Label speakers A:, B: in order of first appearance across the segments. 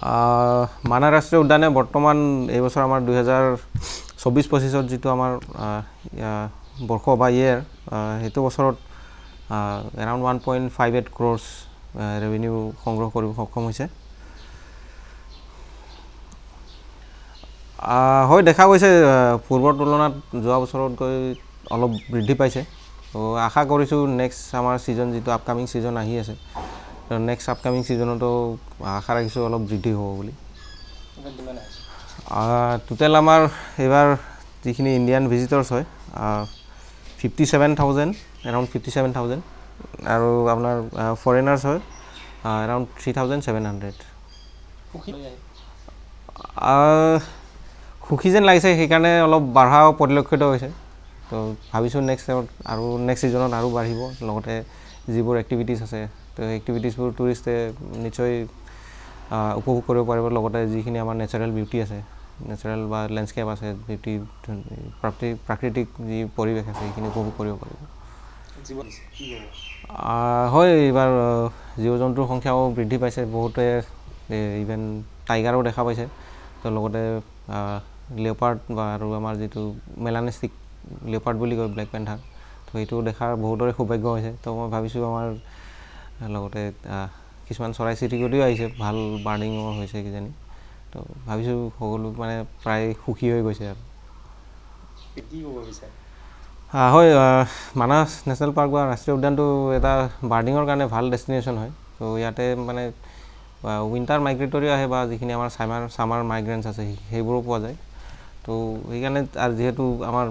A: মানাহ ৰাষ্ট্ৰীয় উদ্যানে বৰ্তমান এই বছৰ আমাৰ 2024-25 যিটো আমাৰ বৰ্ষ বা ইয়েৰ সেইটো বছৰত এৰাউণ্ড 1.58 crores ৰেভিনিউ সংগ্ৰহ কৰিব সক্ষম হৈছে। হয় দেখা গৈছে পূৰ্বৰ তুলনাত যোৱা বছৰতকৈ অলপ বৃদ্ধি পাইছে। তো আশা কৰিছোঁ নেক্সট আমাৰ ছিজন যিটো আপকামিং ছিজন আহি আছে নেক্সট আপকামিং ছিজনতো আশা ৰাখিছোঁ অলপ বৃদ্ধি হ'ব বুলি। টোটেল আমাৰ এইবাৰ যিখিনি ইণ্ডিয়ান ভিজিটৰ্ছ হয় 57,000 এৰাউণ্ড 57,000 আৰু আপোনাৰ ফৰেনাৰ্ছ হয় এৰাউণ্ড 3,700। সুখী যেন লাগিছে সেইকাৰণে অলপ বাঢ়া পৰিলক্ষিত হৈছে। তো ভাবিছোঁ নেক্সট ছিজনত আৰু বাঢ়িব। লগতে যিবোৰ এক্টিভিটিছ আছে তো এক্টিভিটিছবোৰ টুৰিষ্টে নিশ্চয় উপভোগ কৰিব পাৰিব। লগতে যিখিনি আমাৰ নেচাৰেল বিউটি আছে নেচাৰেল বা লেণ্ডস্কেপ আছে বিউটি প্ৰাকৃতিক যি পৰিৱেশ আছে সেইখিনি উপভোগ কৰিব পাৰিব। হয় এইবাৰ জীৱ জন্তুৰ সংখ্যাও বৃদ্ধি পাইছে। বহুতে ইভেন টাইগাৰো দেখা পাইছে। তো লগতে লিঅ'পাৰ্ড বা আৰু আমাৰ যিটো মেলানিষ্টিক লিঅ'পাৰ্ড বুলি কয় ব্লেক পেন্থাৰ তো সেইটো দেখাৰ বহুতৰে সৌভাগ্য হৈছে। তো মই ভাবিছোঁ আমাৰ লগতে কিছুমান চৰাই চিৰিকটিও আহিছে ভাল বাৰ্ডিঙো হৈছে কিজানি। তো ভাবিছোঁ সকলো মানে প্ৰায় সুখী হৈ গৈছে আৰু হয় মানাহ নেশ্যনেল পাৰ্ক বা ৰাষ্ট্ৰীয় উদ্যানটো এটা বাৰ্ডিঙৰ কাৰণে ভাল ডেষ্টিনেশ্যন হয়। তো ইয়াতে মানে উইণ্টাৰ মাইগ্ৰেটৰি আহে বা যিখিনি আমাৰ ছামাৰ মাইগ্ৰেণ্টছ আছে সেইবোৰো পোৱা যায়। তো সেইকাৰণে আৰু যিহেতু আমাৰ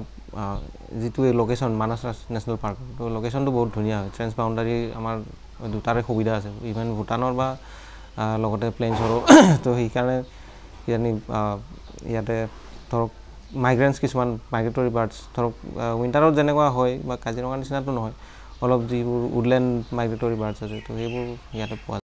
A: যিটো লোকেশ্যন মানাহ নেশ্যনেল পাৰ্ক তো লোকেশ্যনটো বহুত ধুনীয়া হয়। ট্ৰেন্স বাউণ্ডাৰী আমাৰ দুটাৰে সুবিধা আছে ইভেন ভূটানৰ বা লগতে প্লেইনছৰো। তো সেইকাৰণে কিজানি ইয়াতে ধৰক মাইগ্ৰেণ্টছ কিছুমান মাইগ্ৰেটৰী বাৰ্ডছ ধৰক উইণ্টাৰত যেনেকুৱা হয় বা কাজিৰঙাৰ নিচিনাটো নহয় অলপ যিবোৰ উডলেণ্ড মাইগ্ৰেটৰী বাৰ্ডছ আছে তো সেইবোৰ ইয়াতে পোৱা যায়।